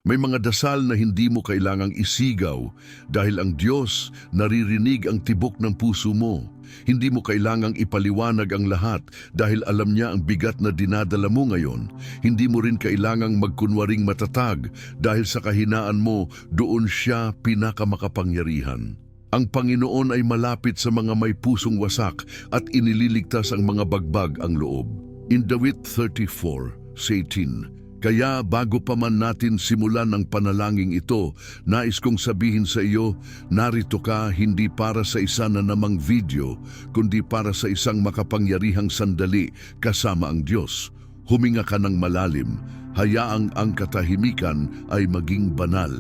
May mga dasal na hindi mo kailangang isigaw dahil ang Diyos naririnig ang tibok ng puso mo. Hindi mo kailangang ipaliwanag ang lahat dahil alam niya ang bigat na dinadala mo ngayon. Hindi mo rin kailangang magkunwaring matatag dahil sa kahinaan mo doon siya pinakamakapangyarihan. Ang Panginoon ay malapit sa mga may pusong wasak at inililigtas ang mga bagbag ang loob. In Dawit 34:18, kaya bago pa man natin simulan ang panalangin ito, nais kong sabihin sa iyo, narito ka hindi para sa isa na namang video, kundi para sa isang makapangyarihang sandali kasama ang Diyos. Huminga ka ng malalim, hayaang ang katahimikan ay maging banal.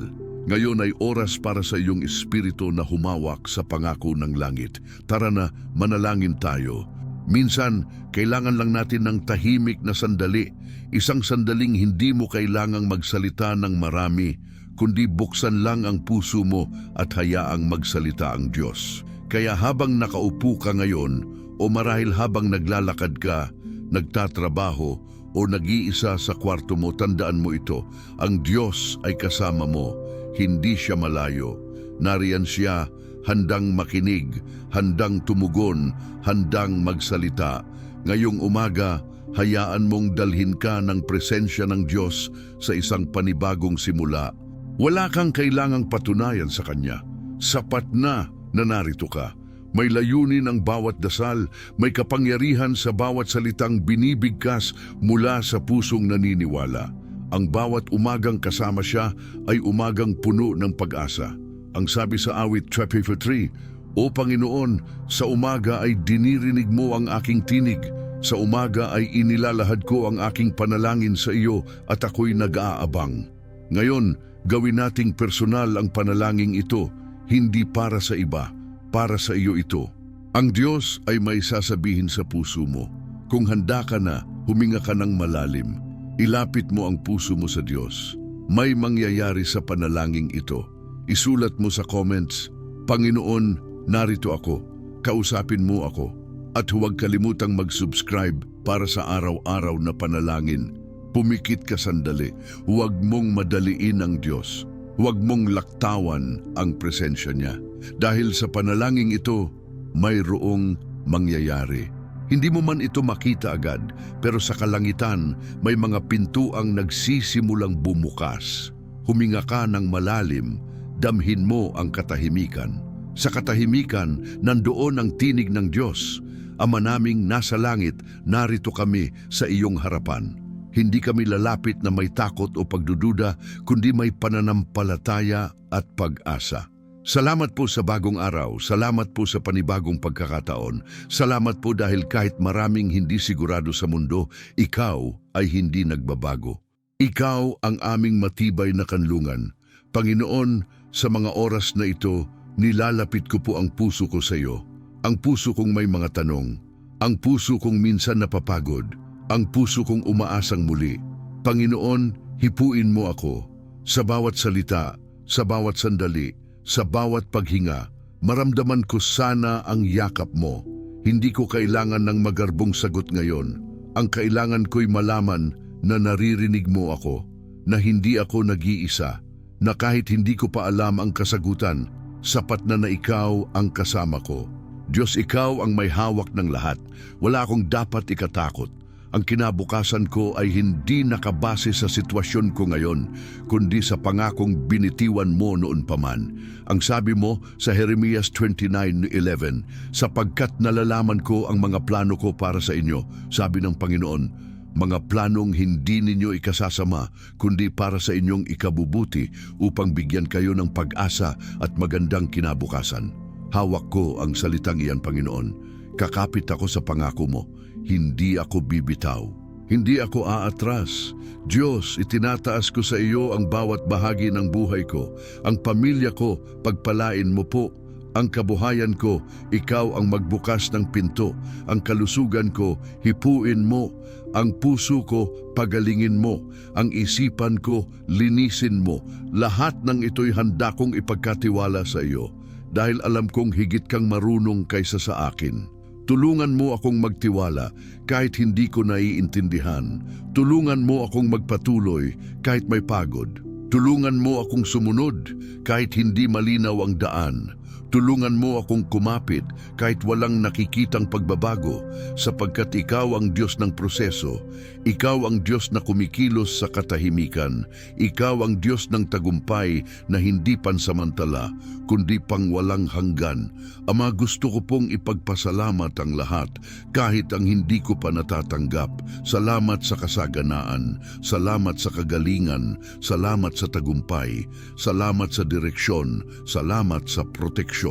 Ngayon ay oras para sa iyong espiritu na humawak sa pangako ng langit. Tara na, manalangin tayo. Minsan, kailangan lang natin ng tahimik na sandali. Isang sandaling hindi mo kailangang magsalita ng marami, kundi buksan lang ang puso mo at hayaang magsalita ang Diyos. Kaya habang nakaupo ka ngayon, o marahil habang naglalakad ka, nagtatrabaho, o nag-iisa sa kwarto mo, tandaan mo ito, ang Diyos ay kasama mo, hindi siya malayo. Nariyan siya, handang makinig, handang tumugon, handang magsalita. Ngayong umaga, hayaan mong dalhin ka ng presensya ng Diyos sa isang panibagong simula. Wala kang kailangang patunayan sa Kanya. Sapat na narito ka. May layunin ang bawat dasal, may kapangyarihan sa bawat salitang binibigkas mula sa pusong naniniwala. Ang bawat umagang kasama siya ay umagang puno ng pag-asa. Ang sabi sa awit 33, O Panginoon, sa umaga ay dinirinig mo ang aking tinig. Sa umaga ay inilalahad ko ang aking panalangin sa iyo at ako'y nag-aabang. Ngayon, gawin nating personal ang panalangin ito, hindi para sa iba, para sa iyo ito. Ang Diyos ay may sasabihin sa puso mo. Kung handa ka na, huminga ka ng malalim. Ilapit mo ang puso mo sa Diyos. May mangyayari sa panalangin ito. Isulat mo sa comments, Panginoon, narito ako, kausapin mo ako. At huwag kalimutang mag-subscribe para sa araw-araw na panalangin. Pumikit ka sandali, huwag mong madaliin ang Diyos. Huwag mong laktawan ang presensya niya. Dahil sa panalangin ito, mayroong mangyayari. Hindi mo man ito makita agad, pero sa kalangitan, may mga pintuang nagsisimulang bumukas. Huminga ka ng malalim, damhin mo ang katahimikan. Sa katahimikan, nandoon ang tinig ng Diyos. Ama naming nasa langit, narito kami sa iyong harapan. Hindi kami lalapit na may takot o pagdududa, kundi may pananampalataya at pag-asa. Salamat po sa bagong araw, salamat po sa panibagong pagkakataon. Salamat po dahil kahit maraming hindi sigurado sa mundo, ikaw ay hindi nagbabago. Ikaw ang aming matibay na kanlungan. Panginoon, sa mga oras na ito, nilalapit ko po ang puso ko sa iyo. Ang puso kong may mga tanong, ang puso kong minsan napapagod, ang puso kong umaasang muli. Panginoon, hipuin mo ako. Sa bawat salita, sa bawat sandali, sa bawat paghinga, maramdaman ko sana ang yakap mo. Hindi ko kailangan ng magarbong sagot ngayon. Ang kailangan ko'y malaman na naririnig mo ako, na hindi ako nag-iisa, na kahit hindi ko pa alam ang kasagutan, sapat na ikaw ang kasama ko. Diyos, ikaw ang may hawak ng lahat. Wala akong dapat ikatakot. Ang kinabukasan ko ay hindi nakabase sa sitwasyon ko ngayon, kundi sa pangakong binitiwan mo noon pa man. Ang sabi mo sa Jeremias 29:11, sapagkat nalalaman ko ang mga plano ko para sa inyo, sabi ng Panginoon, mga planong hindi ninyo ikasasama, kundi para sa inyong ikabubuti upang bigyan kayo ng pag-asa at magandang kinabukasan. Hawak ko ang salitang iyan, Panginoon. Kakapit ako sa pangako mo. Hindi ako bibitaw. Hindi ako aatras. Diyos, itinataas ko sa iyo ang bawat bahagi ng buhay ko. Ang pamilya ko, pagpalain mo po. Ang kabuhayan ko, ikaw ang magbukas ng pinto. Ang kalusugan ko, hipuin mo. Ang puso ko, pagalingin mo. Ang isipan ko, linisin mo. Lahat ng ito'y handa kong ipagkatiwala sa iyo. Dahil alam kong higit kang marunong kaysa sa akin. Tulungan mo akong magtiwala kahit hindi ko naiintindihan. Tulungan mo akong magpatuloy kahit may pagod. Tulungan mo akong sumunod kahit hindi malinaw ang daan. Tulungan mo akong kumapit kahit walang nakikitang pagbabago, sapagkat ikaw ang Diyos ng proseso. Ikaw ang Diyos na kumikilos sa katahimikan. Ikaw ang Diyos ng tagumpay na hindi pansamantala, kundi pangwalang hanggan. Ama, gusto ko pong ipagpasalamat ang lahat kahit ang hindi ko pa natatanggap. Salamat sa kasaganaan, salamat sa kagalingan, salamat sa tagumpay, salamat sa direksyon, salamat sa proteksyon.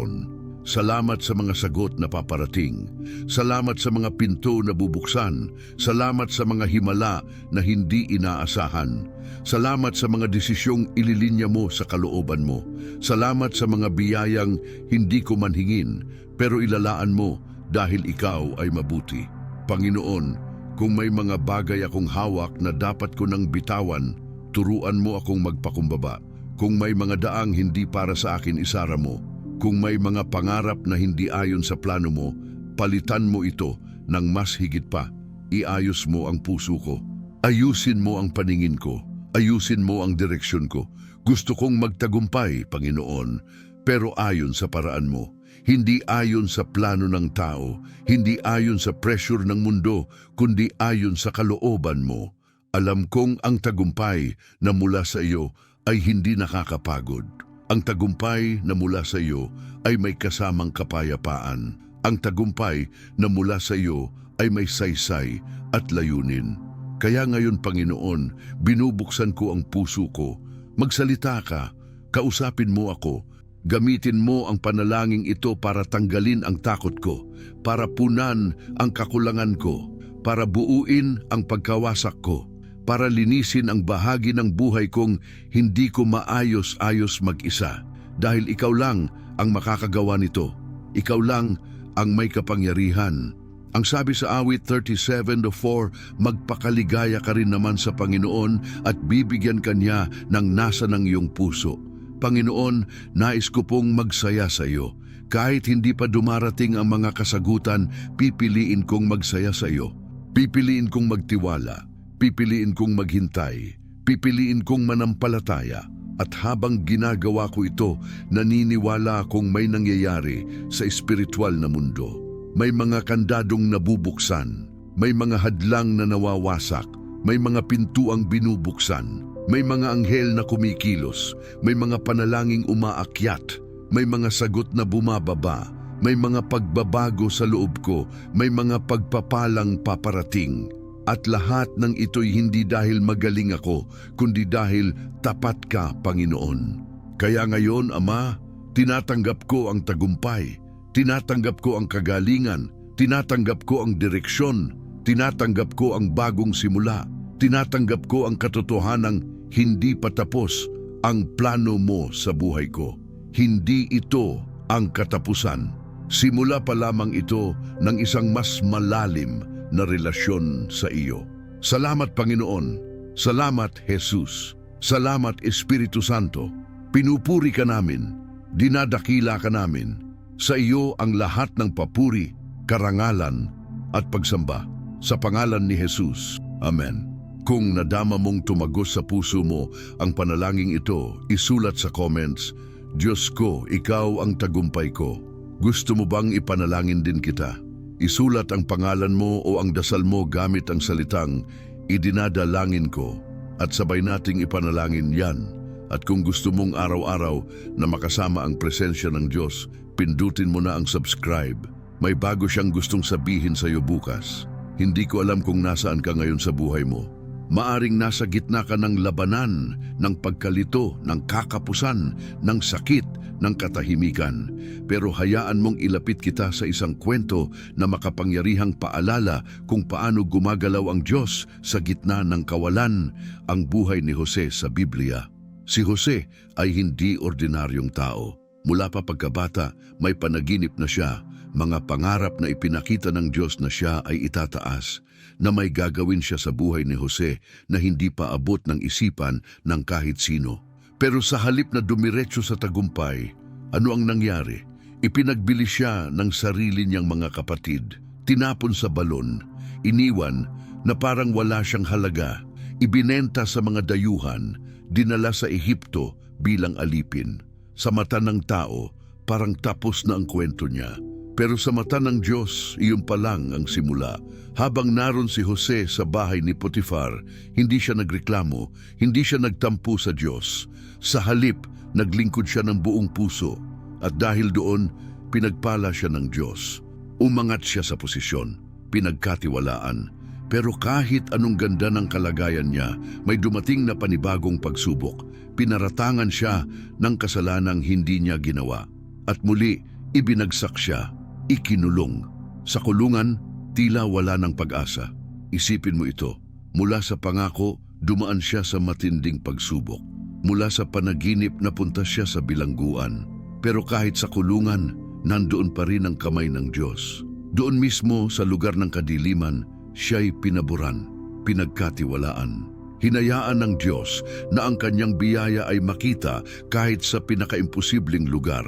Salamat sa mga sagot na paparating. Salamat sa mga pinto na bubuksan. Salamat sa mga himala na hindi inaasahan. Salamat sa mga desisyong ililinya mo sa kalooban mo. Salamat sa mga biyayang hindi ko manhingin, pero ilalaan mo dahil ikaw ay mabuti. Panginoon, kung may mga bagay akong hawak na dapat ko nang bitawan, turuan mo akong magpakumbaba. Kung may mga daang hindi para sa akin, isara mo. Kung may mga pangarap na hindi ayon sa plano mo, palitan mo ito ng mas higit pa. Iayos mo ang puso ko. Ayusin mo ang paningin ko. Ayusin mo ang direksyon ko. Gusto kong magtagumpay, Panginoon, pero ayon sa paraan mo. Hindi ayon sa plano ng tao, hindi ayon sa pressure ng mundo, kundi ayon sa kalooban mo. Alam kong ang tagumpay na mula sa iyo ay hindi nakakapagod. Ang tagumpay na mula sa iyo ay may kasamang kapayapaan. Ang tagumpay na mula sa iyo ay may saysay at layunin. Kaya ngayon, Panginoon, binubuksan ko ang puso ko. Magsalita ka, kausapin mo ako. Gamitin mo ang panalangin ito para tanggalin ang takot ko, para punan ang kakulangan ko, para buuin ang pagkawasak ko, para linisin ang bahagi ng buhay kong hindi ko maayos-ayos mag-isa. Dahil ikaw lang ang makakagawa nito. Ikaw lang ang may kapangyarihan. Ang sabi sa awit 37:4, magpakaligaya ka rin naman sa Panginoon at bibigyan ka niya ng nasa ng iyong puso. Panginoon, nais ko pong magsaya sa iyo. Kahit hindi pa dumarating ang mga kasagutan, pipiliin kong magsaya sa iyo. Pipiliin kong magtiwala. Pipiliin kong maghintay, pipiliin kong manampalataya, at habang ginagawa ko ito, naniniwala akong may nangyayari sa espiritual na mundo. May mga kandadong nabubuksan, may mga hadlang na nawawasak, may mga pintuang binubuksan, may mga anghel na kumikilos, may mga panalangin umaakyat, may mga sagot na bumababa, may mga pagbabago sa loob ko, may mga pagpapalang paparating. At lahat ng ito'y hindi dahil magaling ako, kundi dahil tapat ka, Panginoon. Kaya ngayon, Ama, tinatanggap ko ang tagumpay, tinatanggap ko ang kagalingan, tinatanggap ko ang direksyon, tinatanggap ko ang bagong simula, tinatanggap ko ang katotohanang hindi pa tapos ang plano mo sa buhay ko. Hindi ito ang katapusan. Simula pa lamang ito ng isang mas malalim na relasyon sa iyo. Salamat, Panginoon. Salamat, Jesus. Salamat, Espiritu Santo. Pinupuri ka namin. Dinadakila ka namin. Sa iyo ang lahat ng papuri, karangalan at pagsamba. Sa pangalan ni Jesus. Amen. Kung nadama mong tumagos sa puso mo ang panalangin ito, isulat sa comments, Diyos ko, ikaw ang tagumpay ko. Gusto mo bang ipanalangin din kita? Isulat ang pangalan mo o ang dasal mo gamit ang salitang, idinadalangin ko, at sabay nating ipanalangin yan. At kung gusto mong araw-araw na makasama ang presensya ng Diyos, pindutin mo na ang subscribe. May bago siyang gustong sabihin sa iyo bukas. Hindi ko alam kung nasaan ka ngayon sa buhay mo. Maaring nasa gitna ka ng labanan, ng pagkalito, ng kakapusan, ng sakit, ng katahimikan. Pero hayaan mong ilapit kita sa isang kwento na makapangyarihang paalala kung paano gumagalaw ang Diyos sa gitna ng kawalan, ang buhay ni Jose sa Biblia. Si Jose ay hindi ordinaryong tao. Mula pa pagkabata, may panaginip na siya, mga pangarap na ipinakita ng Diyos na siya ay itataas, na may gagawin siya sa buhay ni Jose na hindi pa abot ng isipan ng kahit sino. Pero sa halip na dumiretso sa tagumpay, ano ang nangyari? Ipinagbili siya ng sarili niyang mga kapatid, tinapon sa balon, iniwan na parang wala siyang halaga, ibinenta sa mga dayuhan, dinala sa Ehipto bilang alipin. Sa mata ng tao, parang tapos na ang kwento niya. Pero sa mata ng Diyos, iyon pa lang ang simula. Habang naroon si Jose sa bahay ni Potifar, hindi siya nagreklamo, hindi siya nagtampo sa Diyos. Sa halip, naglingkod siya ng buong puso. At dahil doon, pinagpala siya ng Diyos. Umangat siya sa posisyon, pinagkatiwalaan. Pero kahit anong ganda ng kalagayan niya, may dumating na panibagong pagsubok. Pinaratangan siya ng kasalanang hindi niya ginawa. At muli, ibinagsak siya, ikinulong. Sa kulungan, tila wala ng pag-asa. Isipin mo ito, mula sa pangako, dumaan siya sa matinding pagsubok. Mula sa panaginip, napunta siya sa bilangguan. Pero kahit sa kulungan, nandoon pa rin ang kamay ng Diyos. Doon mismo sa lugar ng kadiliman, siya'y pinaburan, pinagkatiwalaan. Hinayaan ng Diyos na ang kanyang biyaya ay makita kahit sa pinakaimposibleng lugar.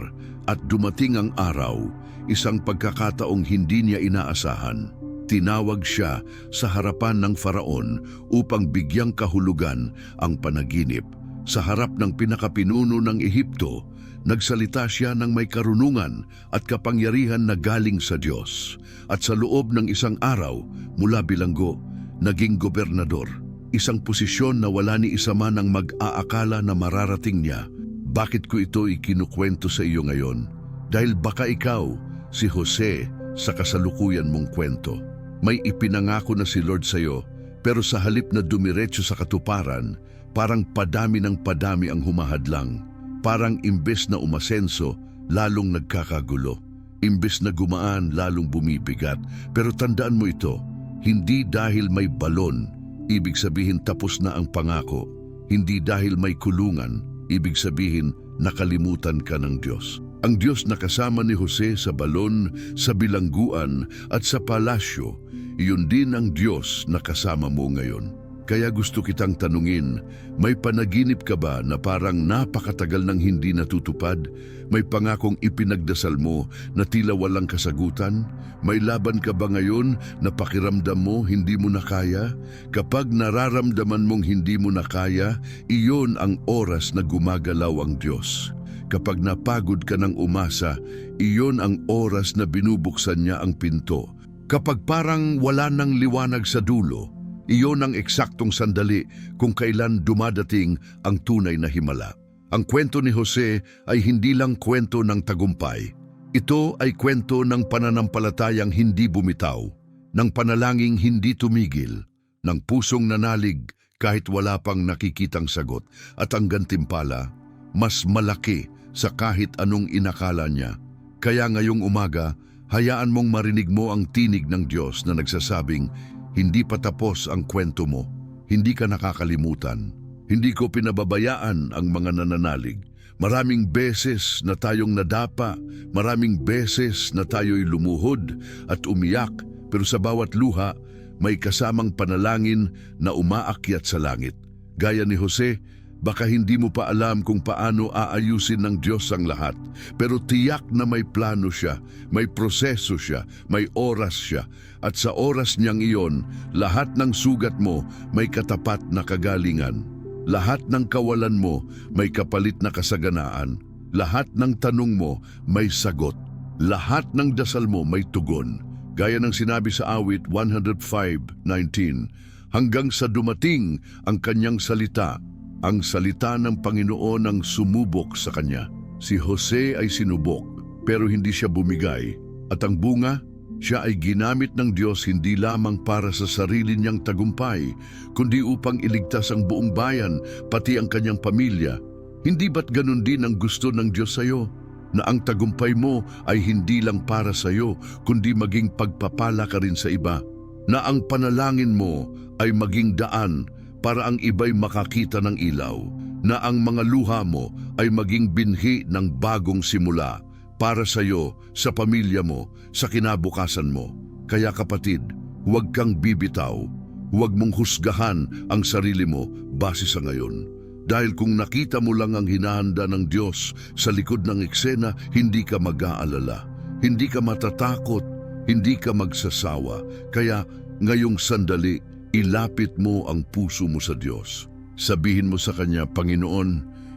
At dumating ang araw, isang pagkakataong hindi niya inaasahan. Tinawag siya sa harapan ng Faraon upang bigyang kahulugan ang panaginip. Sa harap ng pinakapinuno ng Ehipto, nagsalita siya ng may karunungan at kapangyarihan na galing sa Diyos. At sa loob ng isang araw, mula bilanggo, naging gobernador. Isang posisyon na wala ni isa man ang mag-aakala na mararating niya. Bakit ko ito ikinukwento sa iyo ngayon? Dahil baka ikaw, si Jose, sa kasalukuyan mong kwento. May ipinangako na si Lord sa iyo, pero sa halip na dumiretso sa katuparan, parang padami ng padami ang humahadlang. Parang imbes na umasenso, lalong nagkakagulo. Imbes na gumaan, lalong bumibigat. Pero tandaan mo ito, hindi dahil may balon, ibig sabihin tapos na ang pangako. Hindi dahil may kulungan, ibig sabihin nakalimutan ka ng Diyos. Ang Diyos na kasama ni Jose sa balon, sa bilangguan at sa palasyo, iyon din ang Diyos na kasama mo ngayon. Kaya gusto kitang tanungin, may panaginip ka ba na parang napakatagal nang hindi natutupad? May pangakong ipinagdasal mo na tila walang kasagutan? May laban ka ba ngayon na pakiramdam mo hindi mo na kaya? Kapag nararamdaman mong hindi mo na kaya, iyon ang oras na gumagalaw ang Diyos. Kapag napagod ka ng umasa, iyon ang oras na binubuksan niya ang pinto. Kapag parang wala nang liwanag sa dulo, iyon ang eksaktong sandali kung kailan dumadating ang tunay na himala. Ang kwento ni Jose ay hindi lang kwento ng tagumpay. Ito ay kwento ng pananampalatayang hindi bumitaw, ng panalangin hindi tumigil, ng pusong nanalig kahit wala pang nakikitang sagot, at ang gantimpala, mas malaki sa kahit anong inakala niya. Kaya ngayong umaga, hayaan mong marinig mo ang tinig ng Diyos na nagsasabing, hindi pa tapos ang kwento mo, hindi ka nakakalimutan. Hindi ko pinababayaan ang mga nananalig. Maraming beses na tayong nadapa, maraming beses na tayo'y lumuhod at umiyak, pero sa bawat luha, may kasamang panalangin na umaakyat sa langit. Gaya ni Jose, baka hindi mo pa alam kung paano aayusin ng Diyos ang lahat, pero tiyak na may plano siya, may proseso siya, may oras siya, at sa oras niyang iyon, lahat ng sugat mo may katapat na kagalingan. Lahat ng kawalan mo may kapalit na kasaganaan. Lahat ng tanong mo may sagot. Lahat ng dasal mo may tugon. Gaya ng sinabi sa awit 105:19, hanggang sa dumating ang kanyang salita, ang salita ng Panginoon ang sumubok sa kanya. Si Jose ay sinubok, pero hindi siya bumigay. At ang bunga, siya ay ginamit ng Diyos hindi lamang para sa sarili niyang tagumpay, kundi upang iligtas ang buong bayan, pati ang kanyang pamilya. Hindi ba't ganun din ang gusto ng Diyos sa iyo? Na ang tagumpay mo ay hindi lang para sa iyo, kundi maging pagpapala ka rin sa iba. Na ang panalangin mo ay maging daan para ang iba'y makakita ng ilaw, na ang mga luha mo ay maging binhi ng bagong simula para sa iyo, sa pamilya mo, sa kinabukasan mo. Kaya kapatid, huwag kang bibitaw, huwag mong husgahan ang sarili mo base sa ngayon. Dahil kung nakita mo lang ang hinahanda ng Diyos sa likod ng eksena, hindi ka mag-aalala, hindi ka matatakot, hindi ka magsasawa. Kaya ngayong sandali, ilapit mo ang puso mo sa Diyos. Sabihin mo sa Kanya, Panginoon,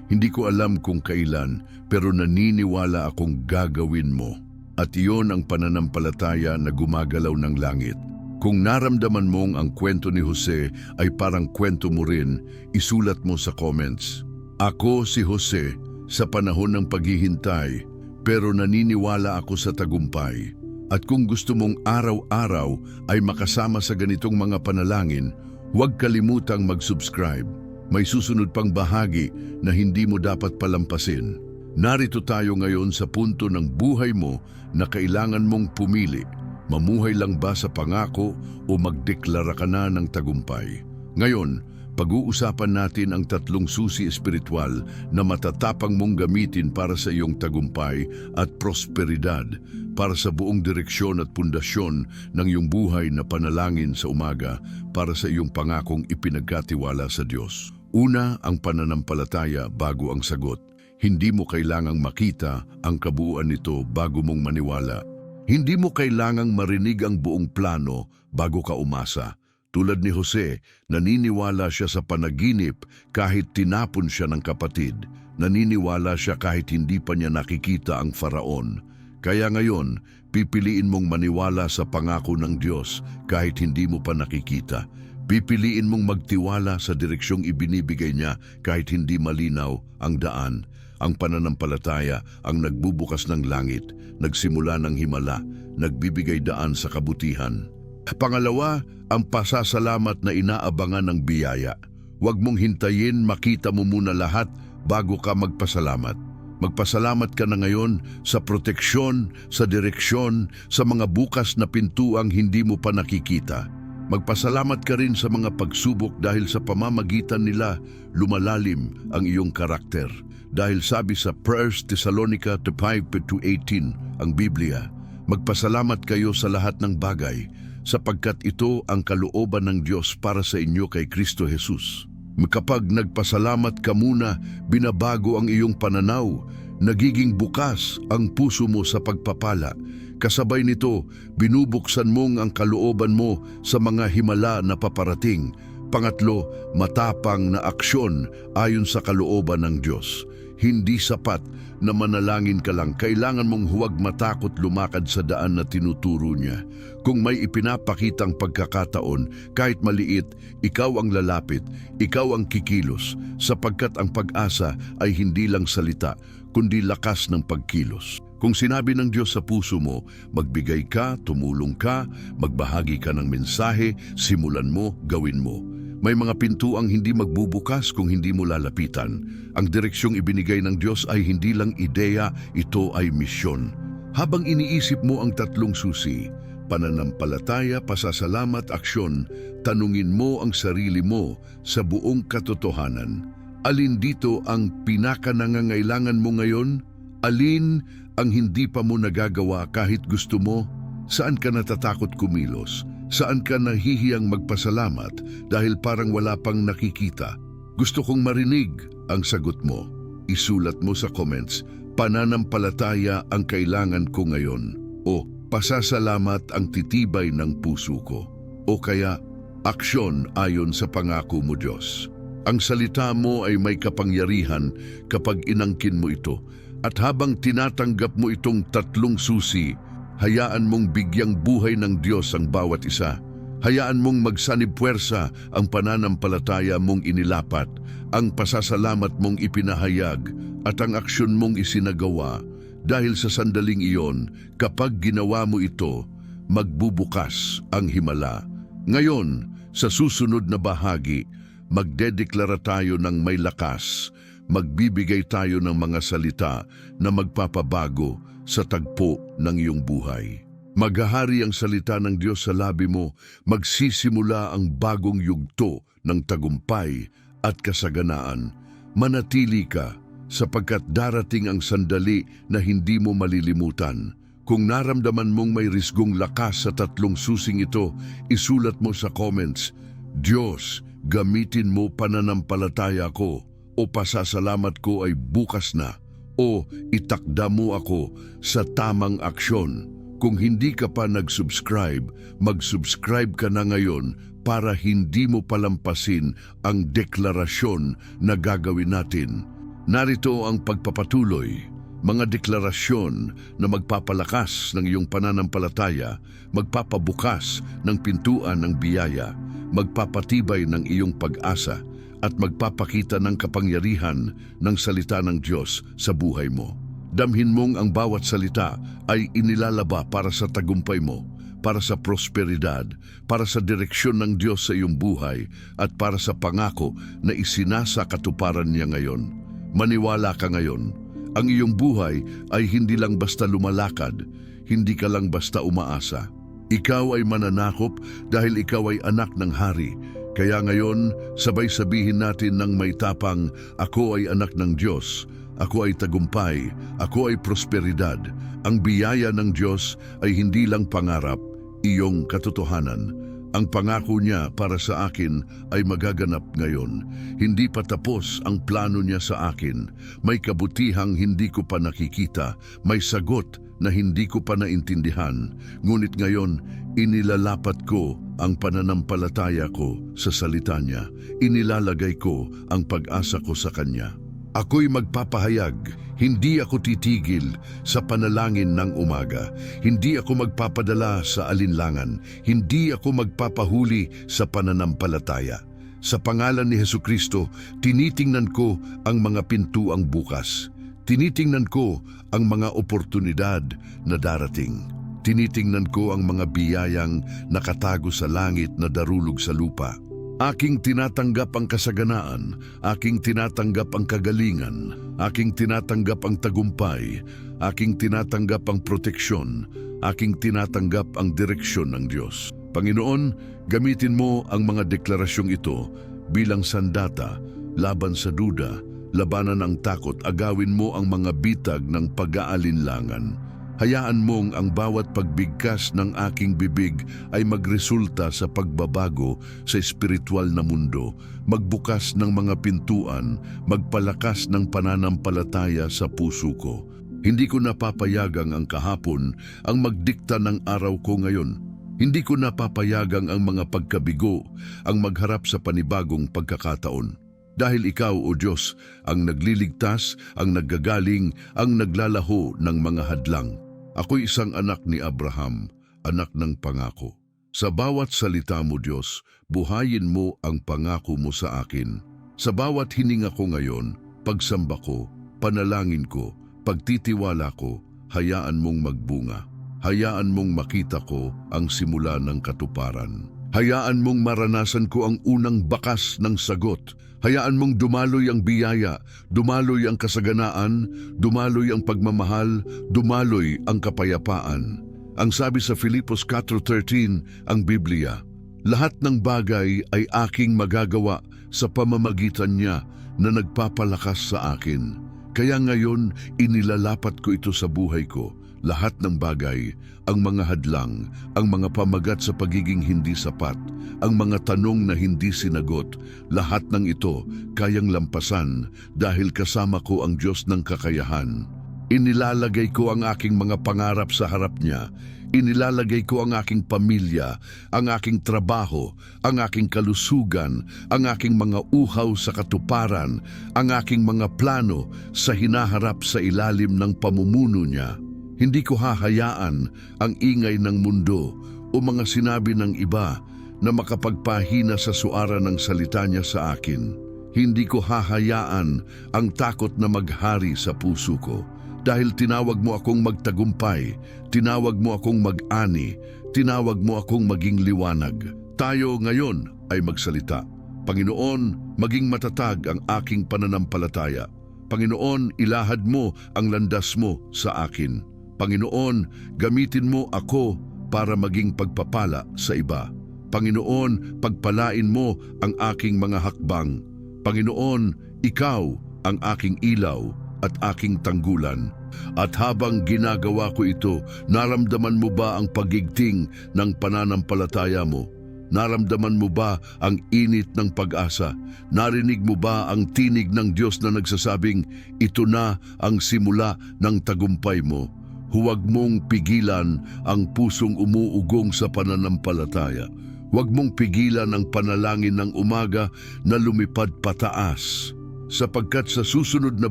hindi ko alam kung kailan, pero naniniwala akong gagawin mo. At iyon ang pananampalataya na gumagalaw ng langit. Kung naramdaman mong ang kwento ni Jose ay parang kwento mo rin, isulat mo sa comments. Ako si Jose, sa panahon ng paghihintay, pero naniniwala ako sa tagumpay. At kung gusto mong araw-araw ay makasama sa ganitong mga panalangin, huwag kalimutang mag-subscribe. May susunod pang bahagi na hindi mo dapat palampasin. Narito tayo ngayon sa punto ng buhay mo na kailangan mong pumili. Mamuhay lang ba sa pangako o magdeklara ka na ng tagumpay? Ngayon, pag-uusapan natin ang 3 susi espiritual na matatapang mong gamitin para sa iyong tagumpay at prosperidad, para sa buong direksyon at pundasyon ng iyong buhay na panalangin sa umaga para sa iyong pangakong ipinagkatiwala sa Diyos. Una, ang pananampalataya bago ang sagot. Hindi mo kailangang makita ang kabuuan nito bago mong maniwala. Hindi mo kailangang marinig ang buong plano bago ka umasa. Tulad ni Jose, naniniwala siya sa panaginip kahit tinapon siya ng kapatid. Naniniwala siya kahit hindi pa niya nakikita ang Faraon. Kaya ngayon, pipiliin mong maniwala sa pangako ng Diyos kahit hindi mo pa nakikita. Pipiliin mong magtiwala sa direksyong ibinibigay niya kahit hindi malinaw ang daan. Ang pananampalataya ang nagbubukas ng langit, nagsimula ng himala, nagbibigay daan sa kabutihan. Pangalawa, ang pasasalamat na inaabangan ng biyaya. Huwag mong hintayin makita mo muna lahat bago ka magpasalamat. Magpasalamat ka na ngayon sa proteksyon, sa direksyon, sa mga bukas na pintuang hindi mo pa nakikita. Magpasalamat ka rin sa mga pagsubok dahil sa pamamagitan nila lumalalim ang iyong karakter. Dahil sabi sa 1 Thessalonica 5:18 ang Biblia, magpasalamat kayo sa lahat ng bagay, sapagkat ito ang kalooban ng Diyos para sa inyo kay Kristo Jesus. Kapag nagpasalamat ka muna, binabago ang iyong pananaw, nagiging bukas ang puso mo sa pagpapala. Kasabay nito, binubuksan mong ang kalooban mo sa mga himala na paparating. Pangatlo, matapang na aksyon ayon sa kalooban ng Diyos. Hindi sapat na manalangin ka lang, kailangan mong huwag matakot lumakad sa daan na tinuturo niya. Kung may ipinapakitang pagkakataon, kahit maliit, ikaw ang lalapit, ikaw ang kikilos, sapagkat ang pag-asa ay hindi lang salita, kundi lakas ng pagkilos. Kung sinabi ng Diyos sa puso mo, magbigay ka, tumulong ka, magbahagi ka ng mensahe, simulan mo, gawin mo. May mga pintuang hindi magbubukas kung hindi mo lalapitan. Ang direksyong ibinigay ng Diyos ay hindi lang ideya, ito ay misyon. Habang iniisip mo ang 3 susi, pananampalataya, pasasalamat, aksyon, tanungin mo ang sarili mo sa buong katotohanan. Alin dito ang pinakanangangailangan mo ngayon? Alin ang hindi pa mo nagagawa kahit gusto mo? Saan ka natatakot kumilos? Saan ka nahihiyang magpasalamat dahil parang wala pang nakikita? Gusto kong marinig ang sagot mo. Isulat mo sa comments, pananampalataya ang kailangan ko ngayon. O pasasalamat ang titibay ng puso ko. O kaya, aksyon ayon sa pangako mo, Diyos. Ang salita mo ay may kapangyarihan kapag inangkin mo ito. At habang tinatanggap mo itong 3 susi, hayaan mong bigyang buhay ng Diyos ang bawat isa. Hayaan mong magsanib puwersa ang pananampalataya mong inilapat, ang pasasalamat mong ipinahayag, at ang aksyon mong isinagawa. Dahil sa sandaling iyon, kapag ginawa mo ito, magbubukas ang himala. Ngayon, sa susunod na bahagi, magdedeklara tayo ng may lakas. Magbibigay tayo ng mga salita na magpapabago sa tagpo ng iyong buhay. Maghahari ang salita ng Diyos sa labi mo, magsisimula ang bagong yugto ng tagumpay at kasaganaan. Manatili ka, sapagkat darating ang sandali na hindi mo malilimutan. Kung naramdaman mong may risgong lakas sa 3 susing ito, isulat mo sa comments, Diyos, gamitin mo pananampalataya ko, o pasasalamat ko ay bukas na, o itakda mo ako sa tamang aksyon. Kung hindi ka pa nag-subscribe, mag-subscribe ka na ngayon para hindi mo palampasin ang deklarasyon na gagawin natin. Narito ang pagpapatuloy, mga deklarasyon na magpapalakas ng iyong pananampalataya, magpapabukas ng pintuan ng biyaya, magpapatibay ng iyong pag-asa, at magpapakita ng kapangyarihan ng salita ng Diyos sa buhay mo. Damhin mong ang bawat salita ay inilalaba para sa tagumpay mo, para sa prosperidad, para sa direksyon ng Diyos sa iyong buhay, at para sa pangako na isinasa katuparan niya ngayon. Maniwala ka ngayon. Ang iyong buhay ay hindi lang basta lumalakad, hindi ka lang basta umaasa. Ikaw ay mananakop dahil ikaw ay anak ng hari. Kaya ngayon, sabay sabihin natin ng may tapang, ako ay anak ng Diyos. Ako ay tagumpay, ako ay prosperidad. Ang biyaya ng Diyos ay hindi lang pangarap, iyong katotohanan. Ang pangako niya para sa akin ay magaganap ngayon. Hindi pa tapos ang plano niya sa akin. May kabutihang hindi ko pa nakikita, may sagot na hindi ko pa naintindihan. Ngunit ngayon, inilalapat ko ang pananampalataya ko sa salita niya. Inilalagay ko ang pag-asa ko sa kanya. Ako'y magpapahayag, hindi ako titigil sa panalangin ng umaga. Hindi ako magpapadala sa alinlangan. Hindi ako magpapahuli sa pananampalataya. Sa pangalan ni Hesukristo, tinitingnan ko ang mga pintuang bukas. Tinitingnan ko ang mga oportunidad na darating. Tinitingnan ko ang mga biyayang nakatago sa langit na darulog sa lupa. Aking tinatanggap ang kasaganaan, aking tinatanggap ang kagalingan, aking tinatanggap ang tagumpay, aking tinatanggap ang proteksyon, aking tinatanggap ang direksyon ng Diyos. Panginoon, gamitin mo ang mga deklarasyong ito bilang sandata, laban sa duda, labanan ang takot, agawin mo ang mga bitag ng pag-aalinlangan. Hayaan mong ang bawat pagbigkas ng aking bibig ay magresulta sa pagbabago sa espiritual na mundo, magbukas ng mga pintuan, magpalakas ng pananampalataya sa puso ko. Hindi ko napapayagang ang kahapon ang magdikta ng araw ko ngayon. Hindi ko napapayagang ang mga pagkabigo ang magharap sa panibagong pagkakataon. Dahil ikaw, O Diyos, ang nagliligtas, ang naggagaling, ang naglalaho ng mga hadlang. Ako'y isang anak ni Abraham, anak ng pangako. Sa bawat salita mo, Diyos, buhayin mo ang pangako mo sa akin. Sa bawat hininga ko ngayon, pagsamba ko, panalangin ko, pagtitiwala ko, hayaan mong magbunga. Hayaan mong makita ko ang simula ng katuparan. Hayaan mong maranasan ko ang unang bakas ng sagot. Hayaan mong dumaloy ang biyaya, dumaloy ang kasaganaan, dumaloy ang pagmamahal, dumaloy ang kapayapaan. Ang sabi sa Filipos 4:13, ang Biblia, lahat ng bagay ay aking magagawa sa pamamagitan niya na nagpapalakas sa akin. Kaya ngayon, inilalapat ko ito sa buhay ko. Lahat ng bagay, ang mga hadlang, ang mga pamagat sa pagiging hindi sapat, ang mga tanong na hindi sinagot, lahat ng ito kayang lampasan dahil kasama ko ang Diyos ng kakayahan. Inilalagay ko ang aking mga pangarap sa harap niya. Inilalagay ko ang aking pamilya, ang aking trabaho, ang aking kalusugan, ang aking mga uhaw sa katuparan, ang aking mga plano sa hinaharap sa ilalim ng pamumuno niya. Hindi ko hahayaan ang ingay ng mundo o mga sinabi ng iba na makapagpahina sa suara ng salita niya sa akin. Hindi ko hahayaan ang takot na maghari sa puso ko. Dahil tinawag mo akong magtagumpay, tinawag mo akong mag-ani, tinawag mo akong maging liwanag. Tayo ngayon ay magsalita. Panginoon, maging matatag ang aking pananampalataya. Panginoon, ilahad mo ang landas mo sa akin. Panginoon, gamitin mo ako para maging pagpapala sa iba. Panginoon, pagpalain mo ang aking mga hakbang. Panginoon, ikaw ang aking ilaw at aking tanggulan. At habang ginagawa ko ito, naramdaman mo ba ang pagigting ng pananampalataya mo? Naramdaman mo ba ang init ng pag-asa? Narinig mo ba ang tinig ng Diyos na nagsasabing, ito na ang simula ng tagumpay mo? Huwag mong pigilan ang pusong umuugong sa pananampalataya. Huwag mong pigilan ang panalangin ng umaga na lumipad pataas. Sapagkat sa susunod na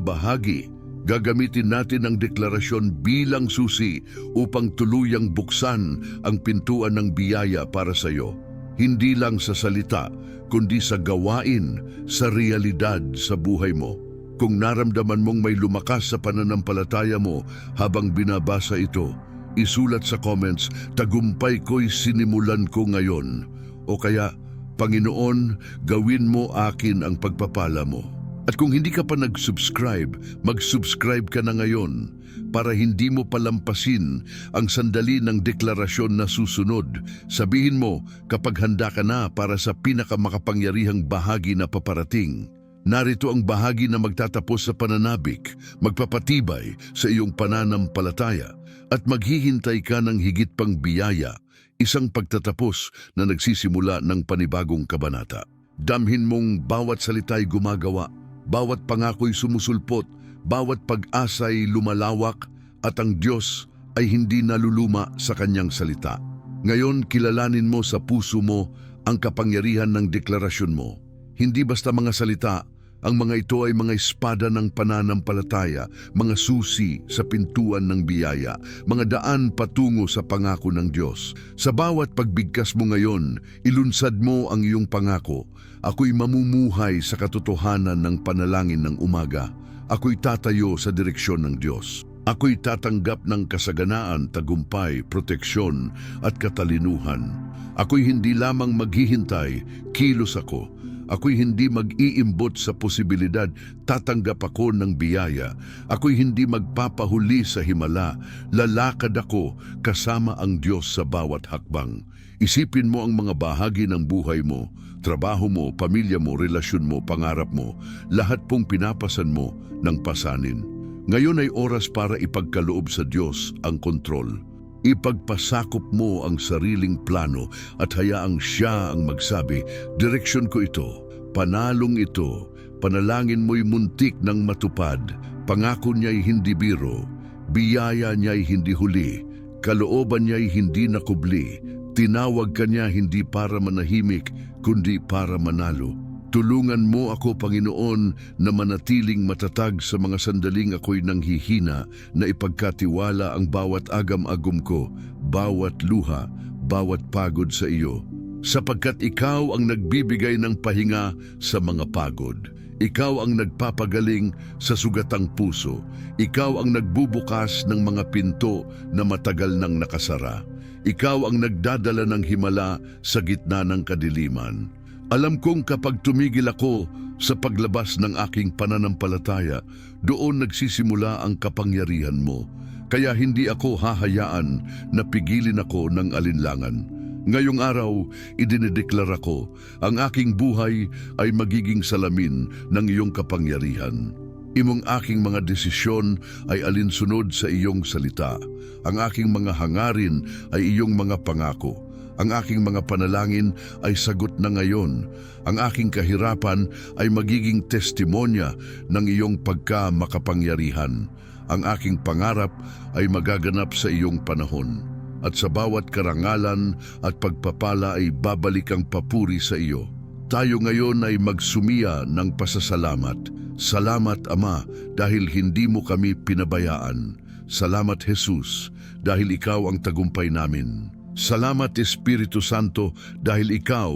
bahagi, gagamitin natin ang deklarasyon bilang susi upang tuluyang buksan ang pintuan ng biyaya para sa iyo. Hindi lang sa salita, kundi sa gawain, sa realidad sa buhay mo. Kung naramdaman mong may lumakas sa pananampalataya mo habang binabasa ito, isulat sa comments, "Tagumpay ko'y sinimulan ko ngayon." O kaya, "Panginoon, gawin mo akin ang pagpapala mo." At kung hindi ka pa nag-subscribe, mag-subscribe ka na ngayon para hindi mo palampasin ang sandali ng deklarasyon na susunod. Sabihin mo kapag handa ka na para sa pinakamakapangyarihang bahagi na paparating. Narito ang bahagi na magtatapos sa pananabik, magpapatibay sa iyong pananampalataya at maghihintay ka ng higit pang biyaya, isang pagtatapos na nagsisimula ng panibagong kabanata. Damhin mong bawat salita'y gumagawa, bawat pangako'y sumusulpot, bawat pag-asa'y lumalawak at ang Diyos ay hindi naluluma sa kanyang salita. Ngayon, kilalanin mo sa puso mo ang kapangyarihan ng deklarasyon mo. Hindi basta mga salita, ang mga ito ay mga espada ng pananampalataya, mga susi sa pintuan ng biyaya, mga daan patungo sa pangako ng Diyos. Sa bawat pagbigkas mo ngayon, ilunsad mo ang iyong pangako. Ako'y mamumuhay sa katotohanan ng panalangin ng umaga. Ako'y tatayo sa direksyon ng Diyos. Ako'y tatanggap ng kasaganaan, tagumpay, proteksyon at katalinuhan. Ako'y hindi lamang maghihintay, kilos ako. Ako'y hindi mag-iimbot sa posibilidad, tatanggap ako ng biyaya. Ako'y hindi magpapahuli sa himala, lalakad ako kasama ang Diyos sa bawat hakbang. Isipin mo ang mga bahagi ng buhay mo, trabaho mo, pamilya mo, relasyon mo, pangarap mo, lahat pong pinapasan mo ng pasanin. Ngayon ay oras para ipagkaloob sa Diyos ang kontrol. Ipagpasakop mo ang sariling plano at hayaang Siya ang magsabi, "Direksyon ko ito, panalong ito, panalangin mo'y muntik ng matupad, pangako niya'y hindi biro, biyaya niya'y hindi huli, kalooban niya'y hindi nakubli, tinawag ka niya hindi para manahimik, kundi para manalo." Tulungan mo ako, Panginoon, na manatiling matatag sa mga sandaling ako'y nanghihina, na ipagkatiwala ang bawat agam-agum ko, bawat luha, bawat pagod sa iyo. Sapagkat ikaw ang nagbibigay ng pahinga sa mga pagod. Ikaw ang nagpapagaling sa sugatang puso. Ikaw ang nagbubukas ng mga pinto na matagal nang nakasara. Ikaw ang nagdadala ng himala sa gitna ng kadiliman. Alam kong kapag tumigil ako sa paglabas ng aking pananampalataya, doon nagsisimula ang kapangyarihan mo. Kaya hindi ako hahayaan na pigilin ako ng alinlangan. Ngayong araw, idinideklara ko, ang aking buhay ay magiging salamin ng iyong kapangyarihan. Imong aking mga desisyon ay alinsunod sa iyong salita. Ang aking mga hangarin ay iyong mga pangako. Ang aking mga panalangin ay sagot na ngayon. Ang aking kahirapan ay magiging testimonya ng iyong pagkamakapangyarihan. Ang aking pangarap ay magaganap sa iyong panahon. At sa bawat karangalan at pagpapala ay babalik ang papuri sa iyo. Tayo ngayon ay magsumiya ng pasasalamat. Salamat, Ama, dahil hindi mo kami pinabayaan. Salamat, Jesus, dahil ikaw ang tagumpay namin. Salamat, Espiritu Santo, dahil ikaw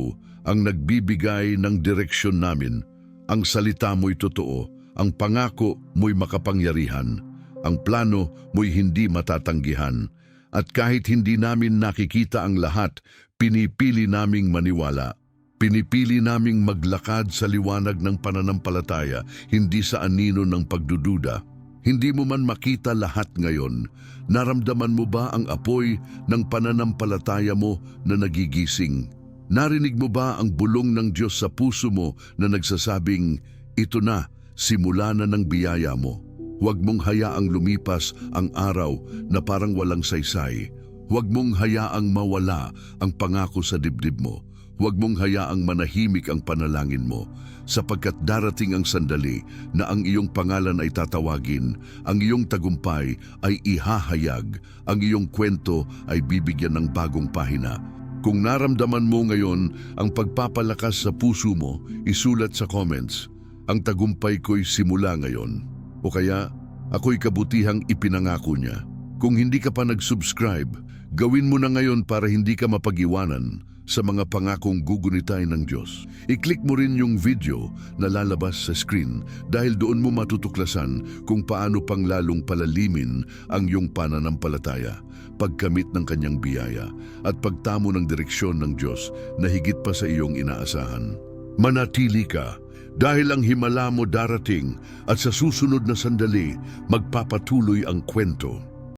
ang nagbibigay ng direksyon namin. Ang salita mo'y totoo, ang pangako mo'y makapangyarihan, ang plano mo'y hindi matatanggihan. At kahit hindi namin nakikita ang lahat, pinipili naming maniwala. Pinipili naming maglakad sa liwanag ng pananampalataya, hindi sa anino ng pagdududa. Hindi mo man makita lahat ngayon, naramdaman mo ba ang apoy ng pananampalataya mo na nagigising? Narinig mo ba ang bulong ng Diyos sa puso mo na nagsasabing, "Ito na, simula na ng biyaya mo"? Huwag mong hayaang lumipas ang araw na parang walang saysay. Huwag mong hayaang mawala ang pangako sa dibdib mo. Huwag mong hayaang manahimik ang panalangin mo, sapagkat darating ang sandali na ang iyong pangalan ay tatawagin, ang iyong tagumpay ay ihahayag, ang iyong kwento ay bibigyan ng bagong pahina. Kung naramdaman mo ngayon ang pagpapalakas sa puso mo, isulat sa comments, ang tagumpay ko'y simula ngayon. O kaya, ako'y kabutihang ipinangako niya. Kung hindi ka pa nag-subscribe, gawin mo na ngayon para hindi ka mapag-iwanan sa mga pangakong gugunitay ng Diyos. I-click mo rin yung video na lalabas sa screen dahil doon mo matutuklasan kung paano pang lalong palalimin ang iyong pananampalataya, pagkamit ng kanyang biyaya at pagtamo ng direksyon ng Diyos na higit pa sa iyong inaasahan. Manatili ka dahil ang himala mo darating at sa susunod na sandali magpapatuloy ang kwento.